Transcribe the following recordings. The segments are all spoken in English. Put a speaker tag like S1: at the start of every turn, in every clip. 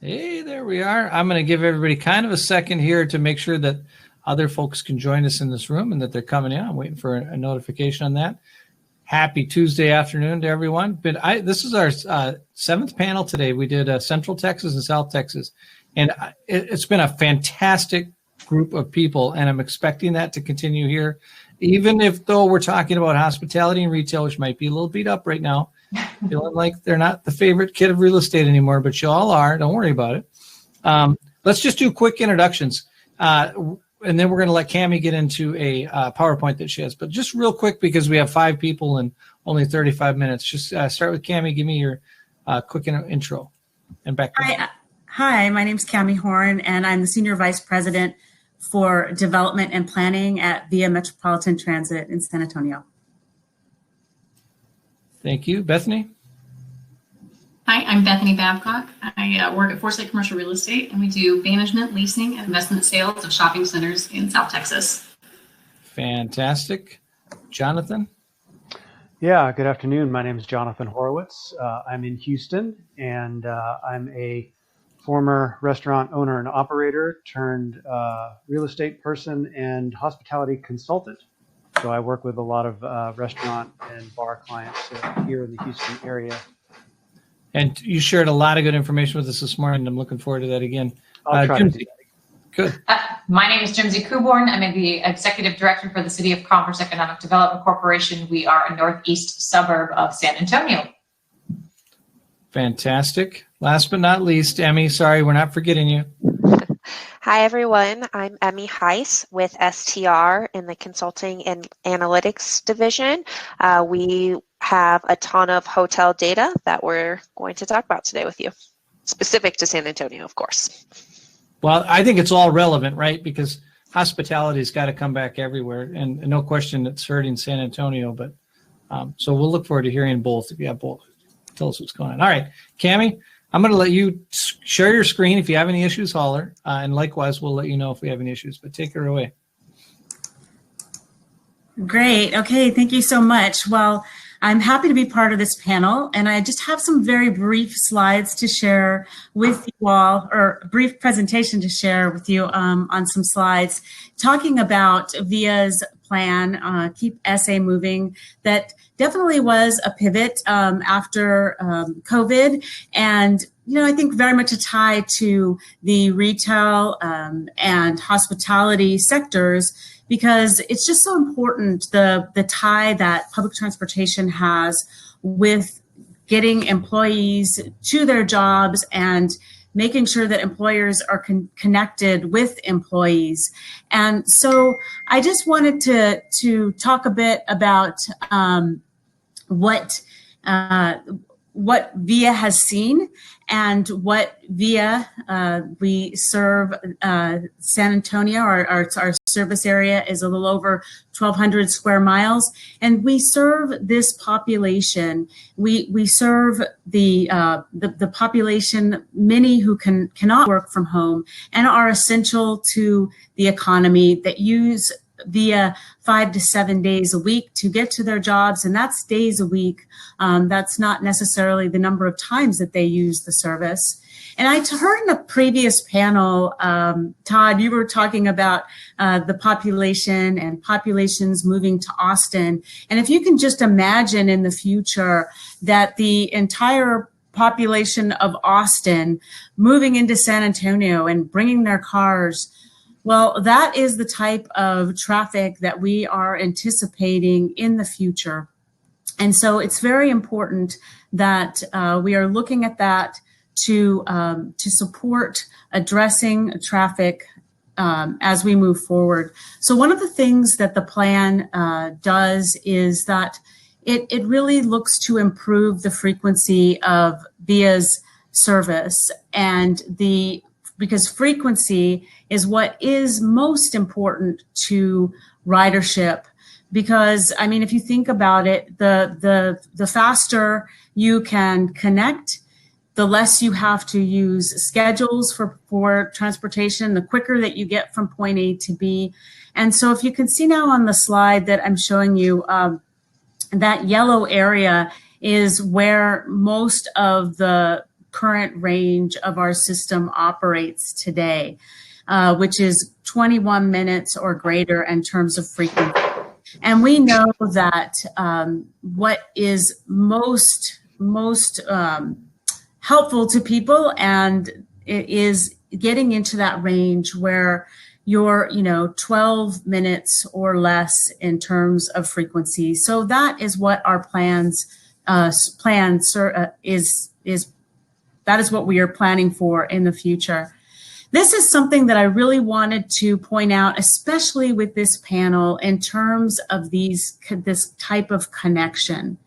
S1: Hey, there we are. I'm going to give everybody kind of a second here to make sure that other folks can join us in this room and that they're coming in. I'm waiting for a notification on that. Happy Tuesday afternoon to everyone. This is our seventh panel today. We did Central Texas and South Texas, and it's been a fantastic group of people, and I'm expecting that to continue here, even if though we're talking about hospitality and retail, which might be a little beat up right now, feeling like they're not the favorite kid of real estate anymore, but you all are. Don't worry about it. Let's just do quick introductions. And then we're going to let Cammie get into a PowerPoint that she has. But just real quick, because we have 5 people and only 35 minutes, just start with Cammie. Give me your quick intro and background.
S2: Hi, my name is Cammie Horn, and I'm the Senior Vice President for Development and Planning at Via Metropolitan Transit in San Antonio.
S1: Thank you. Bethany?
S3: Hi, I'm Bethany Babcock. I work at Foresight Commercial Real Estate, and we do management, leasing, and investment sales of shopping centers in South Texas.
S1: Fantastic. Jonathan?
S4: Yeah, good afternoon. My name is Jonathan Horowitz. I'm in Houston, and I'm a former restaurant owner and operator turned real estate person and hospitality consultant. So I work with a lot of restaurant and bar clients here in the Houston area.
S1: And you shared a lot of good information with us this morning. I'm looking forward to that again.
S4: I'll try to do that.
S1: Good.
S5: My name is Jimsy Coborn. I'm the Executive Director for the City of Commerce Economic Development Corporation. We are a northeast suburb of San Antonio.
S1: Fantastic. Last but not least, Emmy, sorry, we're not forgetting you.
S6: Hi, everyone. I'm Emmy Heiss with STR in the Consulting and Analytics Division. We have a ton of hotel data that we're going to talk about today with you, specific to San Antonio, of course.
S1: Well, I think it's all relevant, right? Because hospitality's got to come back everywhere, and no question it's hurting San Antonio. But so we'll look forward to hearing both. If you have both, tell us what's going on. All right, Cammie, I'm going to let you share your screen. If you have any issues, holler. And likewise, we'll let you know if we have any issues. But take her away.
S2: Great. Okay, thank you so much. Well, I'm happy to be part of this panel, and I just have some very brief slides to share with you all, or a brief presentation to share with you on some slides, talking about VIA's plan, Keep SA Moving, that definitely was a pivot after COVID, and I think very much a tie to the retail and hospitality sectors, because it's just so important, the tie that public transportation has with getting employees to their jobs and making sure that employers are connected with employees. And so I just wanted to talk a bit about what VIA has seen and what VIA, we serve San Antonio, our service area is a little over 1,200 square miles, and we serve this population. We serve the population, many who cannot work from home and are essential to the economy, that use VIA 5 to 7 days a week to get to their jobs, and that's days a week. That's not necessarily the number of times that they use the service. And I heard in a previous panel, Todd, you were talking about the population and populations moving to Austin. And if you can just imagine in the future that the entire population of Austin moving into San Antonio and bringing their cars, well, that is the type of traffic that we are anticipating in the future. And so it's very important that we are looking at that to support addressing traffic as we move forward. So one of the things that the plan does is that it really looks to improve the frequency of VIA's service, and because frequency is what is most important to ridership. Because, I mean, if you think about it, the faster you can connect, the less you have to use schedules for transportation, the quicker that you get from point A to B. And so if you can see now on the slide that I'm showing you, that yellow area is where most of the current range of our system operates today, which is 21 minutes or greater in terms of frequency. And we know that what is most helpful to people, and it is getting into that range where you're 12 minutes or less in terms of frequency. So that is what our that is what we are planning for in the future. This is something that I really wanted to point out, especially with this panel, in terms of this type of connection.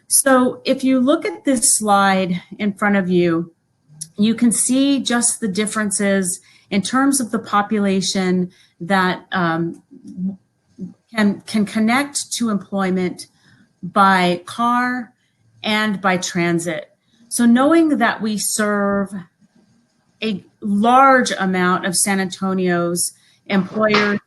S2: So if you look at this slide in front of you, you can see just the differences in terms of the population that can connect to employment by car and by transit. So knowing that we serve a large amount of San Antonio's employers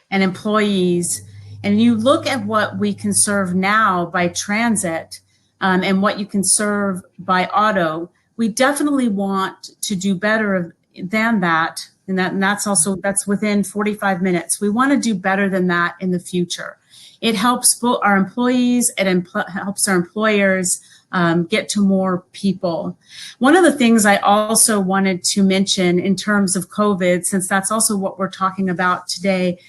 S2: and employees, and you look at what we can serve now by transit and what you can serve by auto, we definitely want to do better than that. And that's within 45 minutes. We want to do better than that in the future. It helps both our employees, helps our employers get to more people. One of the things I also wanted to mention in terms of COVID, since that's also what we're talking about today,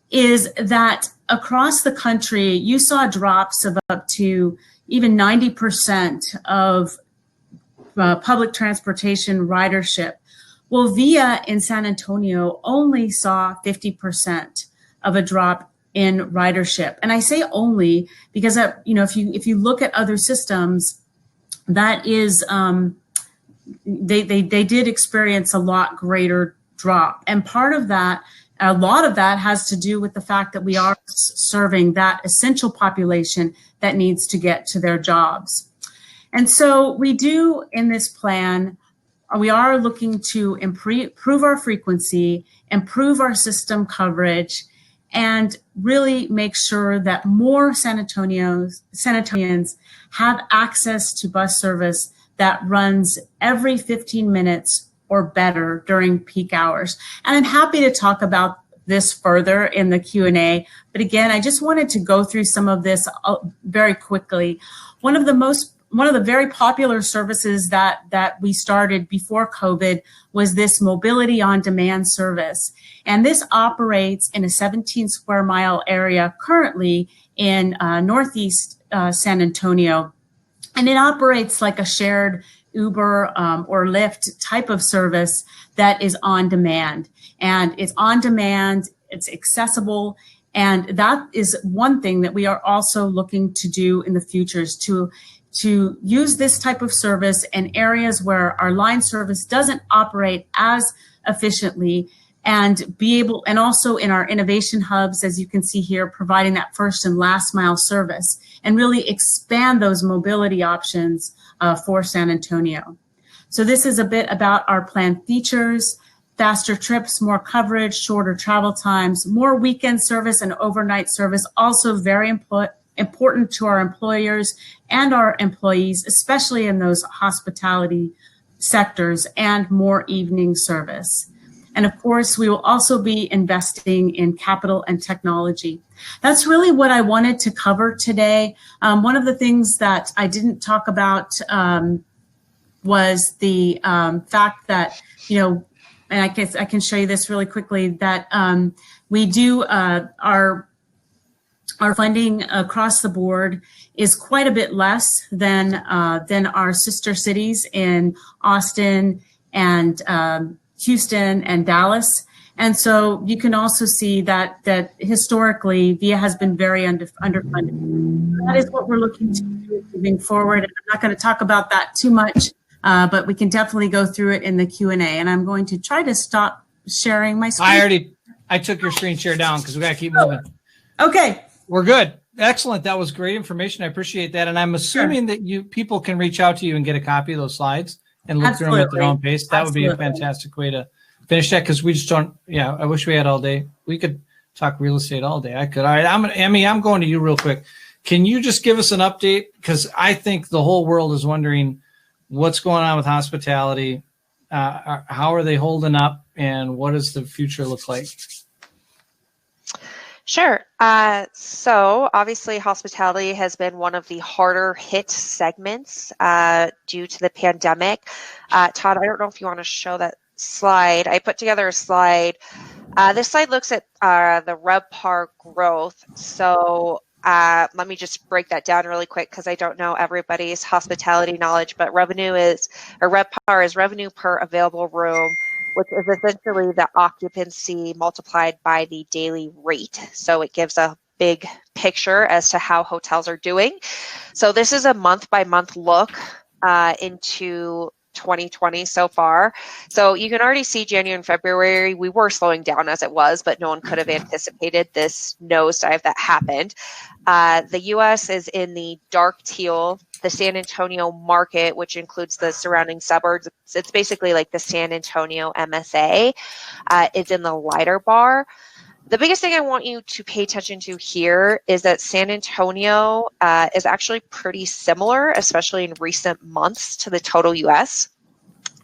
S2: is that across the country, you saw drops of up to even 90% of public transportation ridership. Well, VIA in San Antonio only saw 50% of a drop in ridership. And I say only because if you look at other systems, that is they did experience a lot greater drop. And a lot of that has to do with the fact that we are serving that essential population that needs to get to their jobs. And so we do in this plan, we are looking to improve our frequency, improve our system coverage, and really make sure that more San Antonians have access to bus service that runs every 15 minutes or better during peak hours. And I'm happy to talk about this further in the Q&A. But again, I just wanted to go through some of this very quickly. One of the very popular services that we started before COVID was this mobility on demand service. And this operates in a 17 square mile area currently in Northeast San Antonio. And it operates like a shared Uber or Lyft type of service that is on demand. And it's on demand, it's accessible. And that is one thing that we are also looking to do in the future, is to use this type of service in areas where our line service doesn't operate as efficiently, and also in our innovation hubs, as you can see here, providing that first and last mile service, and really expand those mobility options for San Antonio. So this is a bit about our planned features: faster trips, more coverage, shorter travel times, more weekend service and overnight service, also very important to our employers and our employees, especially in those hospitality sectors, and more evening service. And of course, we will also be investing in capital and technology. That's really what I wanted to cover today. One of the things that I didn't talk about was the fact that, and I guess I can show you this really quickly, that we do our funding across the board is quite a bit less than our sister cities in Austin and Houston and Dallas. And so you can also see that historically VIA has been very underfunded. That is what we're looking to do moving forward. And I'm not going to talk about that too much, but we can definitely go through it in the Q&A. And I'm going to try to stop sharing my screen.
S1: I took your screen share down because we got to keep moving.
S2: Okay.
S1: We're good. Excellent. That was great information. I appreciate that. And I'm assuming that people can reach out to you and get a copy of those slides and look through them at their own pace. That would be a fantastic way to finish that, because we just don't, I wish we had all day. We could talk real estate all day. I could. All right, Emmy, I'm going to you real quick. Can you just give us an update? Because I think the whole world is wondering what's going on with hospitality? How are they holding up, and what does the future look like?
S6: Sure. So obviously hospitality has been one of the harder hit segments due to the pandemic. Todd, I don't know if you want to show that slide. I put together a slide. This slide looks at the RevPAR growth. So let me just break that down really quick because I don't know everybody's hospitality knowledge, but RevPAR is revenue per available room, which is essentially the occupancy multiplied by the daily rate. So it gives a big picture as to how hotels are doing. So this is a month by month look into 2020 so far. So you can already see January and February, we were slowing down as it was, but no one could have anticipated this nosedive that happened. The US is in the dark teal. The San Antonio market, which includes the surrounding suburbs, it's basically like the San Antonio MSA, is in the lighter bar. The biggest thing I want you to pay attention to here is that San Antonio is actually pretty similar, especially in recent months, to the total US.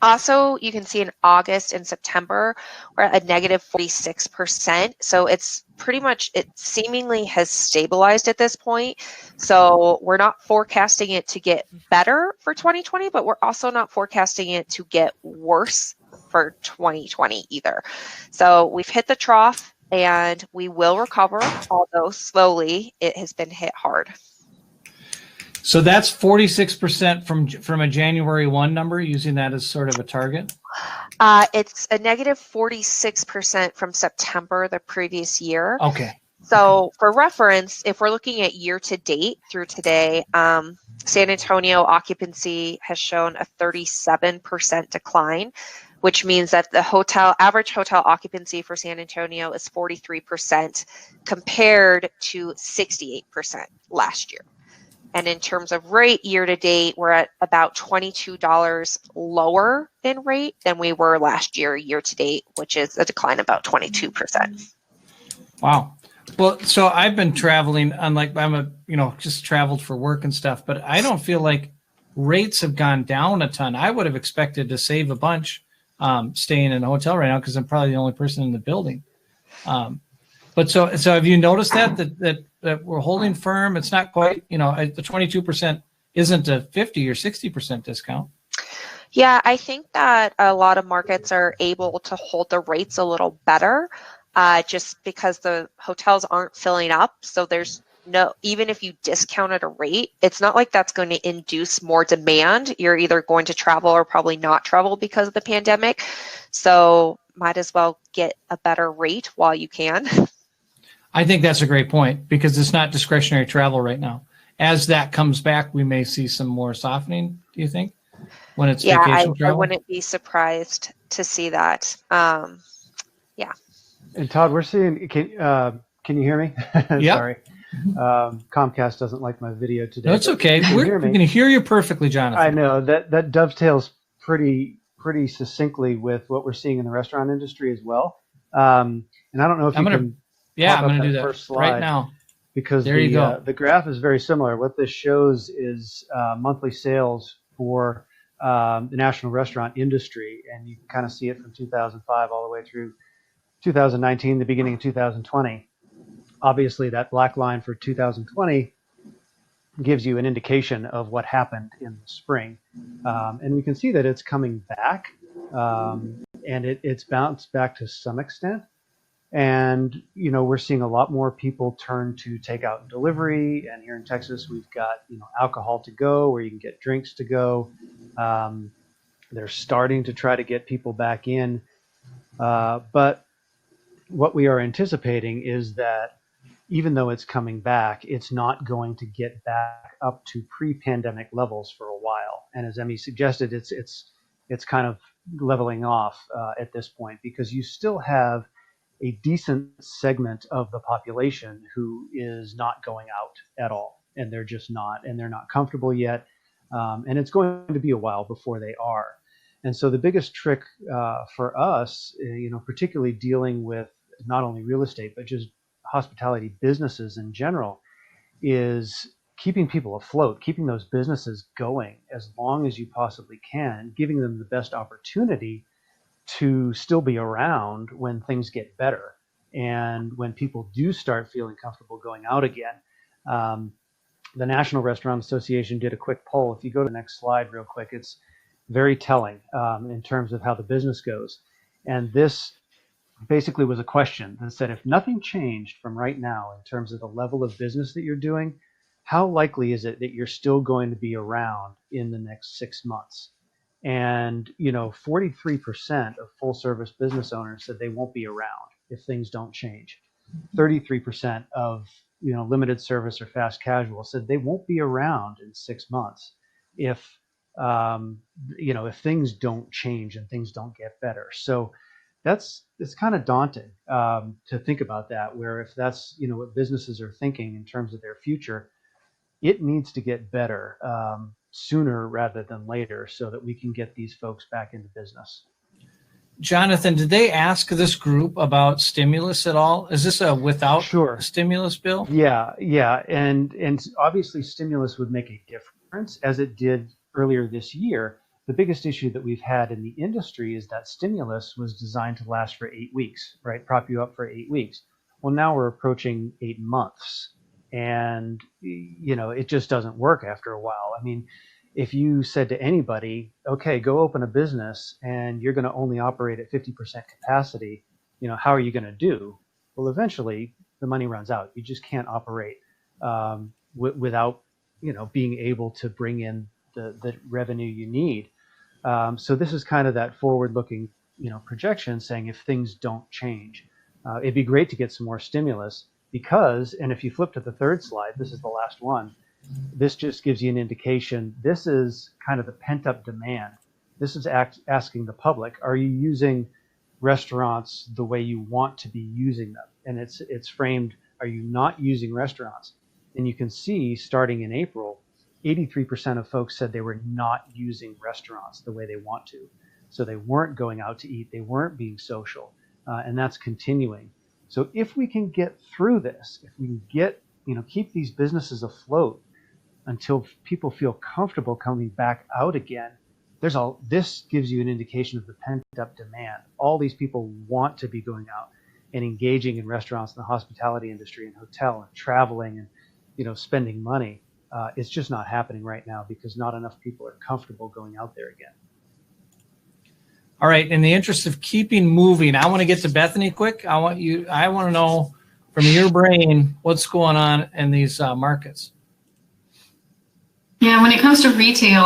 S6: Also, you can see in August and September, we're at a negative 46%. So it's pretty much, it seemingly has stabilized at this point. So we're not forecasting it to get better for 2020, but we're also not forecasting it to get worse for 2020 either. So we've hit the trough and we will recover, although slowly. It has been hit hard.
S1: So that's 46% from a January 1 number, using that as sort of a target?
S6: It's a negative 46% from September the previous year.
S1: Okay.
S6: So for reference, if we're looking at year to date through today, San Antonio occupancy has shown a 37% decline, which means that the average hotel occupancy for San Antonio is 43% compared to 68% last year. And in terms of rate, year to date, we're at about $22 lower in rate than we were last year to date, which is a decline of about 22%.
S1: Wow. Well, so I've been traveling, just traveled for work and stuff, but I don't feel like rates have gone down a ton. I would have expected to save a bunch staying in a hotel right now because I'm probably the only person in the building. But so have you noticed that we're holding firm? It's not quite, the 22% isn't a 50 or 60% discount.
S6: Yeah, I think that a lot of markets are able to hold the rates a little better just because the hotels aren't filling up. So even if you discounted a rate, it's not like that's going to induce more demand. You're either going to travel or probably not travel because of the pandemic. So might as well get a better rate while you can.
S1: I think that's a great point because it's not discretionary travel right now. As that comes back, we may see some more softening, do you think, when it's vacation travel?
S6: I wouldn't be surprised to see that. Yeah.
S4: And Todd, we're seeing, can you hear me?
S1: Yep.
S4: Sorry. Comcast doesn't like my video today.
S1: No, it's okay. We're going to hear you perfectly, Jonathan.
S4: I know that dovetails pretty succinctly with what we're seeing in the restaurant industry as well. And I don't know if I'm going to
S1: do that
S4: first slide
S1: right now
S4: because the graph is very similar. What this shows is monthly sales for the national restaurant industry, and you can kind of see it from 2005 all the way through 2019, the beginning of 2020. Obviously, that black line for 2020 gives you an indication of what happened in the spring. And we can see that it's coming back, and it's bounced back to some extent. And, we're seeing a lot more people turn to takeout and delivery. And here in Texas, we've got, alcohol to go, where you can get drinks to go. They're starting to try to get people back in. But what we are anticipating is that even though it's coming back, it's not going to get back up to pre-pandemic levels for a while. And as Emmy suggested, it's kind of leveling off at this point because you still have a decent segment of the population who is not going out at all, and they're just not, and they're not comfortable yet, and it's going to be a while before they are. And so the biggest trick for us, particularly dealing with not only real estate but just hospitality businesses in general, is keeping people afloat, keeping those businesses going as long as you possibly can, giving them the best opportunity to still be around when things get better and when people do start feeling comfortable going out again. The National Restaurant Association did a quick poll. If you go to the next slide real quick, it's very telling in terms of how the business goes. And this basically was a question that said, if nothing changed from right now in terms of the level of business that you're doing, how likely is it that you're still going to be around in the next 6 months? And, 43% of full service business owners said they won't be around if things don't change. 33% of, limited service or fast casual said they won't be around in 6 months if, if things don't change and things don't get better. So it's kind of daunting to think about that, where if that's, what businesses are thinking in terms of their future, it needs to get better sooner rather than later so that we can get these folks back into business.
S1: Jonathan, did they ask this group about stimulus at all? Is this a without stimulus bill?
S4: Yeah. And obviously stimulus would make a difference, as it did earlier this year. The biggest issue that we've had in the industry is that stimulus was designed to last for 8 weeks, right? Prop you up for 8 weeks. Well, now we're approaching 8 months. And, it just doesn't work after a while. I mean, if you said to anybody, okay, go open a business and you're going to only operate at 50% capacity, how are you going to do? Well, eventually the money runs out. You just can't operate without, being able to bring in the revenue you need. So this is kind of that forward-looking, projection saying if things don't change, it'd be great to get some more stimulus because, and if you flip to the third slide, this is the last one. This just gives you an indication. This is kind of the pent-up demand. This is asking the public, are you using restaurants the way you want to be using them? And it's framed, are you not using restaurants? And you can see starting in April, 83% of folks said they were not using restaurants the way they want to. So they weren't going out to eat, they weren't being social, and that's continuing. So if we can get through this, if we can get, keep these businesses afloat until people feel comfortable coming back out again, this gives you an indication of the pent-up demand. All these people want to be going out and engaging in restaurants and the hospitality industry and hotel and traveling and, spending money. It's just not happening right now because not enough people are comfortable going out there again.
S1: All right. In the interest of keeping moving, I want to get to Bethany quick. I want to know from your brain what's going on in these markets.
S3: Yeah, when it comes to retail,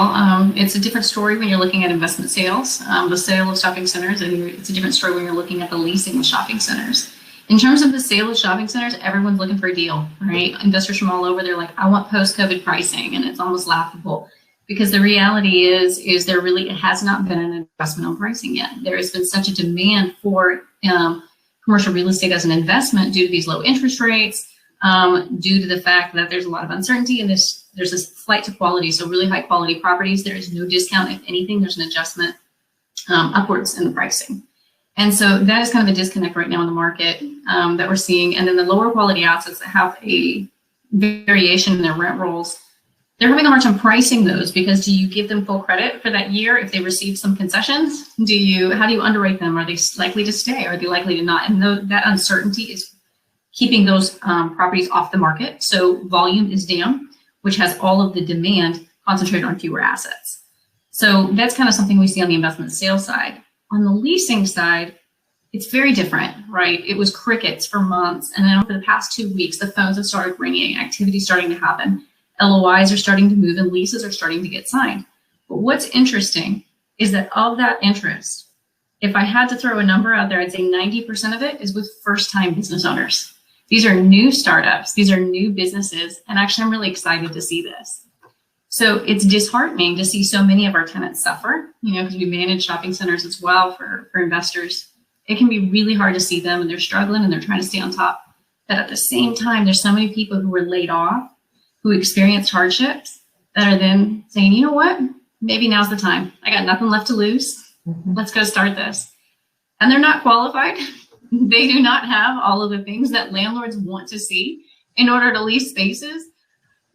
S3: it's a different story when you're looking at investment sales, the sale of shopping centers, and it's a different story when you're looking at the leasing of shopping centers. In terms of the sale of shopping centers, everyone's looking for a deal, right? Investors from all over, they're like, I want post-COVID pricing, and it's almost laughable because the reality is it has not been an investment on pricing yet. There has been such a demand for commercial real estate as an investment due to these low interest rates, due to the fact that there's a lot of uncertainty and there's this flight to quality. So really high quality properties, there is no discount. If anything, there's an adjustment upwards in the pricing. And so that is kind of a disconnect right now in the market that we're seeing. And then the lower quality assets that have a variation in their rent rolls, they're having a hard time pricing those because do you give them full credit for that year if they receive some concessions? How do you underwrite them? Are they likely to stay? Are they likely to not? And that uncertainty is keeping those properties off the market. So volume is down, which has all of the demand concentrated on fewer assets. So that's kind of something we see on the investment sales side. On the leasing side, it's very different, right? It was crickets for months. And then over the past 2 weeks, the phones have started ringing, activity starting to happen. LOIs are starting to move and leases are starting to get signed. But what's interesting is that of that interest, if I had to throw a number out there, I'd say 90% of it is with first-time business owners. These are new startups. These are new businesses. And actually, I'm really excited to see this. So it's disheartening to see so many of our tenants suffer, because we manage shopping centers as well for investors. It can be really hard to see them and they're struggling and they're trying to stay on top. But at the same time, there's so many people who were laid off, who experienced hardships that are then saying, you know what, maybe now's the time. I got nothing left to lose. Let's go start this. And they're not qualified. They do not have all of the things that landlords want to see in order to lease spaces.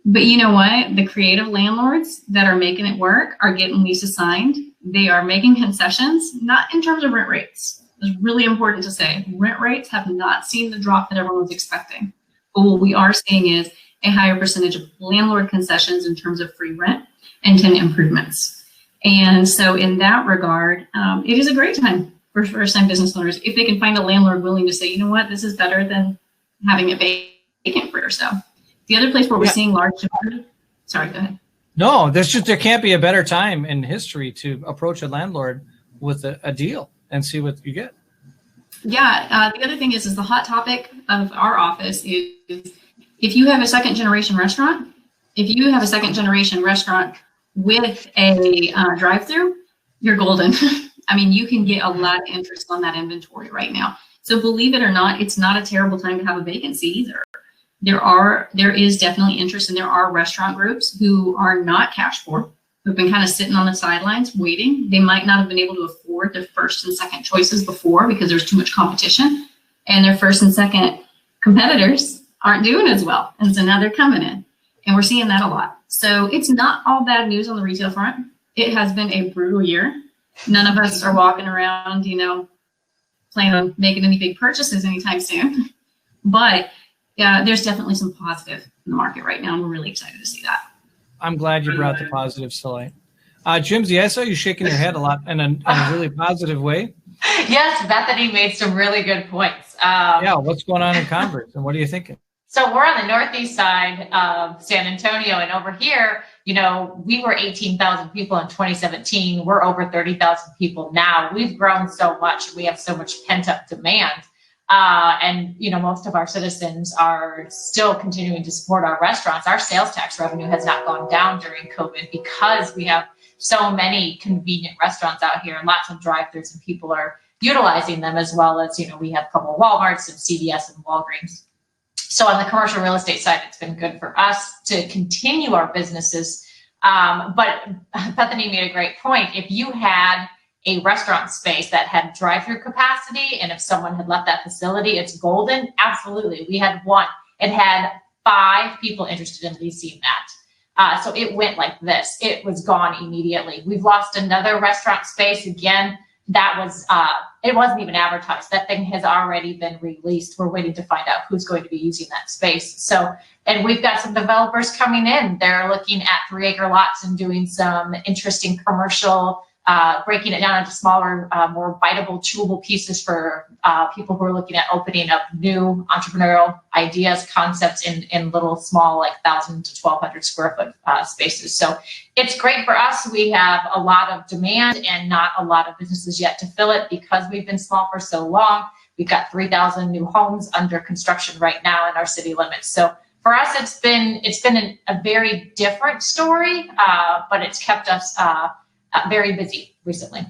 S3: But you know what? The creative landlords that are making it work are getting leases signed. They are making concessions, not in terms of rent rates. It's really important to say rent rates have not seen the drop that everyone was expecting. But what we are seeing is a higher percentage of landlord concessions in terms of free rent and tenant improvements. And so in that regard, it is a great time for first-time business owners if they can find a landlord willing to say, you know what, this is better than having it vacant for so. The other place where we're seeing large demand, sorry, go ahead.
S1: No, there can't be a better time in history to approach a landlord with a deal and see what you get.
S3: Yeah, the other thing is the hot topic of our office is if you have a second generation restaurant, with a drive-through, you're golden. I mean, you can get a lot of interest on that inventory right now. So believe it or not, it's not a terrible time to have a vacancy either. There is definitely interest, and there are restaurant groups who are not cash poor, who've been kind of sitting on the sidelines waiting. They might not have been able to afford their first and second choices before because there's too much competition, and their first and second competitors aren't doing as well. And so now they're coming in, and we're seeing that a lot. So it's not all bad news on the retail front. It has been a brutal year. None of us are walking around, planning on making any big purchases anytime soon. But yeah, there's definitely some positive in the market right now, and we're really excited to see that.
S1: I'm glad you brought the positives to light. Jimsy, I saw you shaking your head a lot in a really positive way.
S5: Yes, Bethany made some really good points.
S1: Yeah, what's going on in Converse, and what are you thinking?
S5: So we're on the northeast side of San Antonio, and over here, we were 18,000 people in 2017. We're over 30,000 people now. We've grown so much. We have so much pent-up demand. And most of our citizens are still continuing to support our restaurants. Our sales tax revenue has not gone down during COVID because we have so many convenient restaurants out here and lots of drive-thrus, and people are utilizing them, as well as, we have a couple of Walmarts and CVS and Walgreens. So on the commercial real estate side, it's been good for us to continue our businesses. But Bethany made a great point. If you had a restaurant space that had drive-through capacity, and if someone had left that facility, it's golden. Absolutely. We had one. It had 5 people interested in leasing that. So it went like this. It was gone immediately. We've lost another restaurant space. Again, that was, it wasn't even advertised. That thing has already been released. We're waiting to find out who's going to be using that space. So, and we've got some developers coming in. They're looking at 3-acre lots and doing some interesting commercial, breaking it down into smaller, more biteable, chewable pieces for people who are looking at opening up new entrepreneurial ideas, concepts in little, small, like 1,000 to 1,200 square foot spaces. So it's great for us. We have a lot of demand and not a lot of businesses yet to fill it because we've been small for so long. We've got 3,000 new homes under construction right now in our city limits. So for us, it's been a very different story, but it's kept us very busy recently.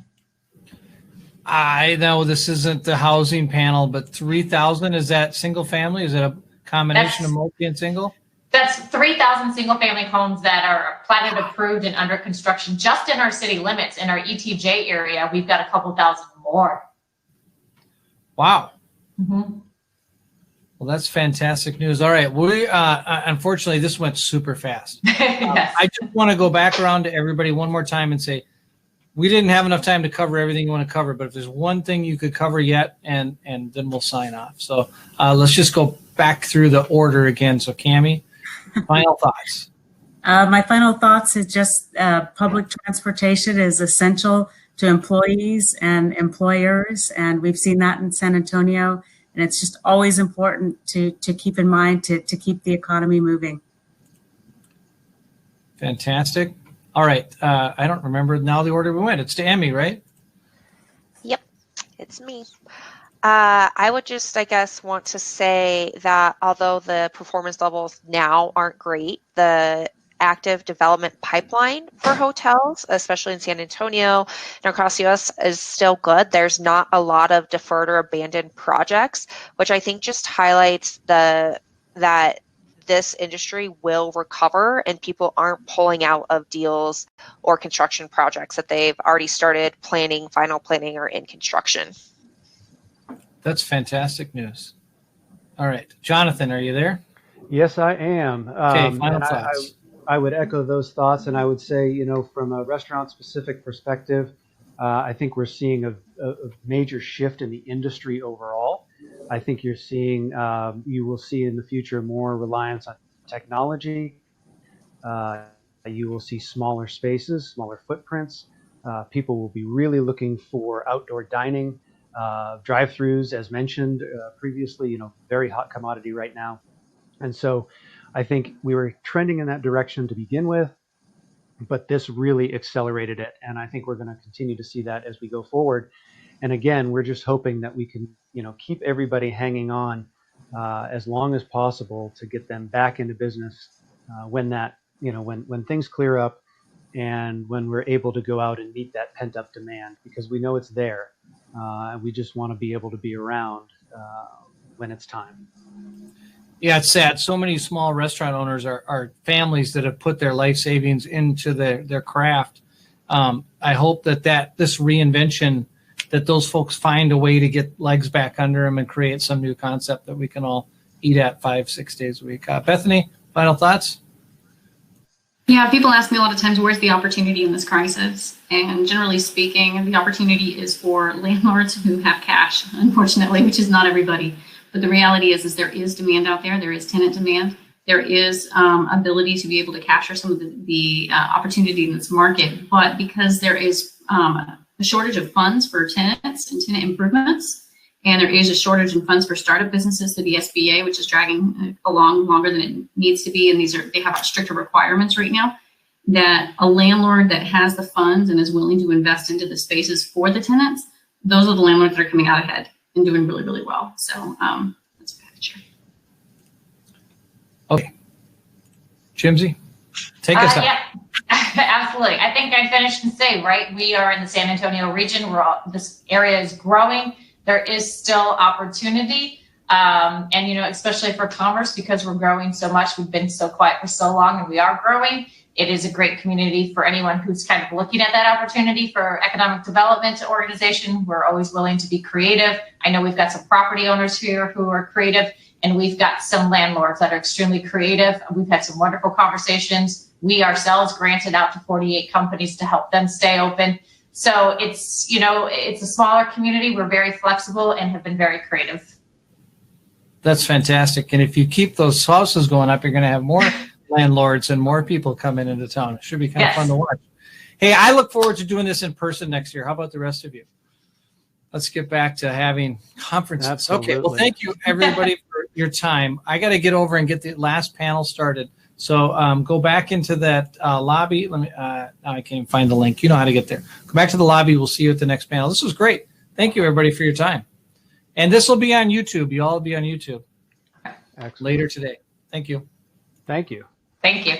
S1: I know this isn't the housing panel, but 3,000, is that single family? Is it a combination of multi and single?
S5: That's 3,000 single family homes that are platted, approved, and under construction just in our city limits. In our ETJ area, we've got a couple thousand more.
S1: Wow.
S5: Mm-hmm.
S1: Well, that's fantastic news. All right. We unfortunately, this went super fast.
S5: Yes.
S1: I just want to go back around to everybody one more time and say, we didn't have enough time to cover everything you want to cover, but if there's one thing you could cover yet, and then we'll sign off. So let's just go back through the order again. So Cammie, final thoughts.
S2: My final thoughts is just public transportation is essential to employees and employers, and we've seen that in San Antonio. And it's just always important to keep in mind to keep the economy moving.
S1: Fantastic. All right. I don't remember now the order we went. It's to Emmy, right?
S6: Yep, it's me. I would just, I guess, want to say that although the performance levels now aren't great, the active development pipeline for hotels, especially in San Antonio and across the U.S., is still good. There's not a lot of deferred or abandoned projects, which I think just highlights that this industry will recover and people aren't pulling out of deals or construction projects that they've already started planning, final planning, or in construction.
S1: That's fantastic news. All right. Jonathan, are you there?
S4: Yes, I am.
S1: Okay, final
S4: And
S1: thoughts.
S4: I would echo those thoughts, and I would say, from a restaurant-specific perspective, I think we're seeing a major shift in the industry overall. I think you will see in the future more reliance on technology. Uh, you will see smaller spaces, smaller footprints. People will be really looking for outdoor dining, drive-throughs, as mentioned previously. Very hot commodity right now. And so I think we were trending in that direction to begin with, but this really accelerated it. And I think we're going to continue to see that as we go forward. And again, we're just hoping that we can, keep everybody hanging on as long as possible to get them back into business when things clear up and when we're able to go out and meet that pent up demand, because we know it's there. We just want to be able to be around when it's time.
S1: Yeah, it's sad. So many small restaurant owners are families that have put their life savings into their craft. I hope that this reinvention, that those folks find a way to get legs back under them and create some new concept that we can all eat at 5-6 days a week. Bethany, final thoughts?
S3: Yeah, people ask me a lot of times, where's the opportunity in this crisis? And generally speaking, the opportunity is for landlords who have cash, unfortunately, which is not everybody. But the reality is there is demand out there. There is tenant demand. There is ability to be able to capture some of the opportunity in this market. But because there is a shortage of funds for tenants and tenant improvements, and there is a shortage in funds for startup businesses through the SBA, which is dragging along longer than it needs to be, and they have stricter requirements right now, that a landlord that has the funds and is willing to invest into the spaces for the tenants, those are the landlords that are coming out ahead and doing really, really well. So that's a picture.
S1: Okay. Jimsy, take us out.
S5: Yeah, absolutely. I think I finished and say, right, we are in the San Antonio region. This area is growing. There is still opportunity. And, especially for commerce, because we're growing so much, we've been so quiet for so long and we are growing. It is a great community for anyone who's kind of looking at that opportunity for economic development organization. We're always willing to be creative. I know we've got some property owners here who are creative, and we've got some landlords that are extremely creative. We've had some wonderful conversations. We ourselves granted out to 48 companies to help them stay open. So it's a smaller community. We're very flexible and have been very creative.
S1: That's fantastic. And if you keep those houses going up, you're going to have more landlords and more people coming into town. It should be kind of fun to watch. Hey, I look forward to doing this in person next year. How about the rest of you? Let's get back to having conferences.
S4: Absolutely.
S1: Okay. Well, thank you everybody for your time. I got to get over and get the last panel started. So go back into that lobby. Let me. Now I can't even find the link. You know how to get there. Go back to the lobby. We'll see you at the next panel. This was great. Thank you everybody for your time. And this will be on YouTube. You all will be on YouTube
S4: Excellent.
S1: later today. Thank you.
S4: Thank you.
S5: Thank you.